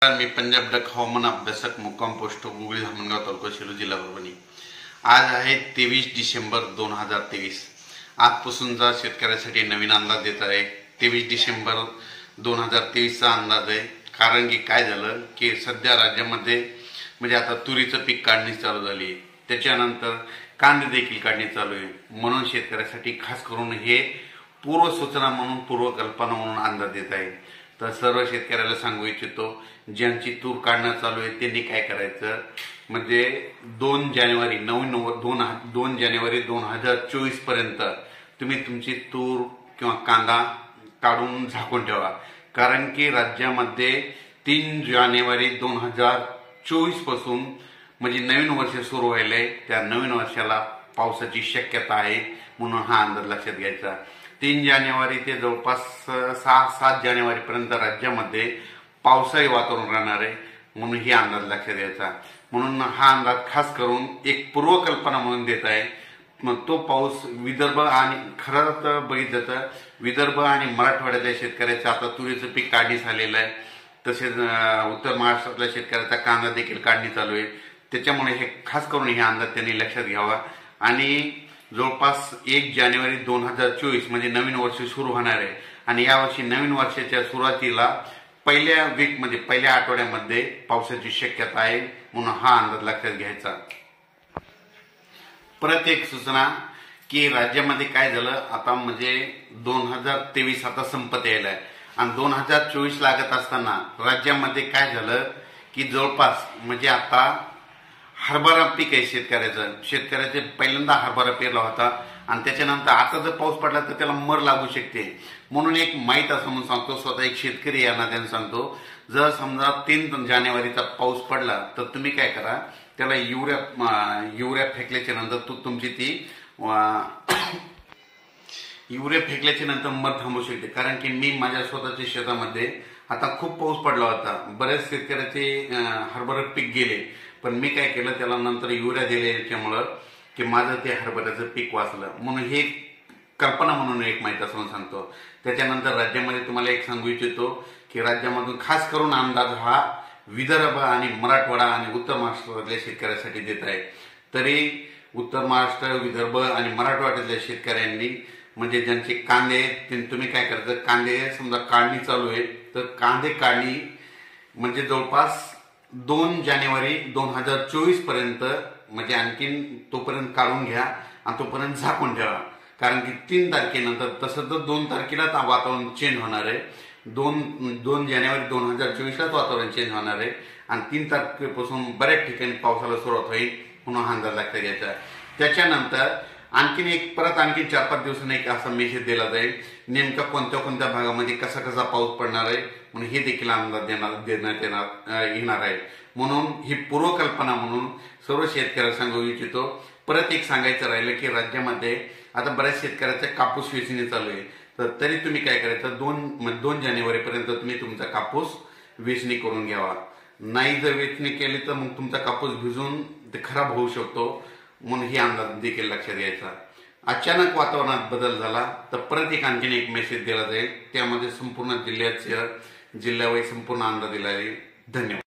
मी Punjab duck हवामान अभ्यासक मुक्काम पोस्ट उंगळी धामणगाव तालुका सेलू जिल्हा परभणी। आज आहे 23 डिसेंबर 2023। आजपासूनचा शेतकऱ्यासाठी नवीन अंदाज देत आहे। 23 डिसेंबर 2023चा अंदाज आहे। कारण की काय झालं की सध्या राज्यामध्ये म्हणजे आता तुरीचं पीक काढणी चालू झाली, त्याच्यानंतर कांदे देखील काढणी चालू आहे। म्हणून शेतकऱ्यासाठी खास करून हे पूर्व सूचना म्हणून पूर्वकल्पना म्हणून अंदाज देत आहे। तर सर्व शेतकऱ्याला सांगू इच्छितो, ज्यांची तूर काढणं चालू आहे त्यांनी काय करायचं, म्हणजे 2 जानेवारी 2 जानेवारी 2024 पर्यंत तुम्ही तुमची तूर किंवा कांदा काढून झाकून ठेवा। कारण की राज्यामध्ये 3 जानेवारी 2024 पासून म्हणजे नवीन वर्ष सुरू व्हायलंय, त्या नवीन वर्षाला पावसाची शक्यता आहे। म्हणून हा अंदाज लक्षात घ्यायचा। 3 जानेवारी ते जवळपास 6-7 जानेवारी पर्यंत राज्यामध्ये पावसाळी वातावरण राहणार आहे। म्हणून ही अंदाज लक्षात घ्यायचा। म्हणून हा अंदाज खास करून एक पूर्वकल्पना म्हणून देत आहे। मग तो पाऊस विदर्भ आणि खरं तर बघितलं तर विदर्भ आणि मराठवाड्यातल्या शेतकऱ्याचं आता तुरीचं पीक काढणी झालेलं आहे। तसेच उत्तर महाराष्ट्रातल्या शेतकऱ्याचा कांदा देखील काढणी चालू आहे। त्याच्यामुळे हे खास करून हे अंदाज त्यांनी लक्षात घ्यावा। आणि जवळपास 1 जानेवारी 2024 म्हणजे नवीन वर्ष सुरू होणार आहे आणि यावर्षी नवीन वर्षाच्या सुरुवातीला पहिल्या आठवड्यामध्ये पावसाची शक्यता आहे। म्हणून हा अंदाज लक्षात घ्यायचा। परत एक सूचना की राज्यामध्ये काय झालं, आता म्हणजे 2023 आता संपत यायला आहे आणि 2024 लागत असताना राज्यामध्ये काय झालं की जवळपास म्हणजे आता हरभरा पीक आहे शेतकऱ्याचे पहिल्यांदा हरभरा पेरला होता आणि त्याच्यानंतर आता जर पाऊस पडला तर त्याला मर लागू शकते। म्हणून एक माहीत असं म्हणून सांगतो, स्वतः एक शेतकरी यांना त्यांना सांगतो, जर समजा 3 जानेवारीचा पाऊस पडला तर तुम्ही काय करा, त्याला युरिया फेकल्याच्या नंतर तुमची ती युरिया फेकल्याच्या नंतर मर थांबू शकते। कारण की मी माझ्या स्वतःच्या शेतामध्ये आता खूप पाऊस पडला होता, बरेच शेतकऱ्याचे हरभरा पीक गेले, पण मी काय केलं, त्याला नंतर युरिया दिल्याच्यामुळं की माझं ते हरभऱ्याचं पीक वाचलं। म्हणून हे कल्पना म्हणून एक माहिती असं सांगतो। त्याच्यानंतर राज्यामध्ये तुम्हाला एक सांगू इच्छितो की राज्यामधून खास करून अंदाज हा विदर्भ आणि मराठवाडा आणि उत्तर महाराष्ट्रातल्या शेतकऱ्यासाठी देत आहे। तरी उत्तर महाराष्ट्र, विदर्भ आणि मराठवाड्यातल्या शेतकऱ्यांनी म्हणजे ज्यांचे कांदे, तुम्ही काय करायचं, कांदे समजा काढणी चालू आहे तर कांदे काढणी म्हणजे जवळपास 2 जानेवारी 2024 पर्यंत म्हणजे आणखीन तोपर्यंत काढून घ्या आणि तोपर्यंत झाकून ठेवा। कारण की 3 तारखेनंतर तसं तर 2 तारखेलाच वातावरण चेंज होणार आहे। 2 जानेवारी 2024लाच वातावरण चेंज होणार आहे आणि 3 तारखेपासून बऱ्याच ठिकाणी पावसाला सुरुवात होईल। म्हणून हा अंदाज लक्षात घ्यायचा। त्याच्यानंतर आणखीन 4-5 दिवसांनी एक असा मेसेज दिला जाईल, नेमका कोणत्या भागामध्ये कसा पाऊस पडणार आहे म्हणून हे देखील अंदाज देण्यात येणार आहे। म्हणून ही पूर्वकल्पना म्हणून सर्व शेतकऱ्यांना सांगू इच्छितो। परत एक सांगायचं राहिलं की राज्यामध्ये आता बऱ्याच शेतकऱ्याचा कापूस वेचणी चालू आहे, तर तरी तुम्ही काय करायचं, 2 जानेवारी पर्यंत तुम्ही तुमचा कापूस वेचणी करून घ्यावा। नाही जर वेचणी केली तर मग तुमचा कापूस भिजून ते खराब होऊ शकतो। म्हणून ही अंदाज देखील लक्षात घ्यायचा। अचानक वातावरणात बदल झाला तर परत आणखीन एक मेसेज दिला जाईल, त्यामध्ये संपूर्ण जिल्ह्यावाईज संपूर्ण अंदाज दिला जाईल। धन्यवाद।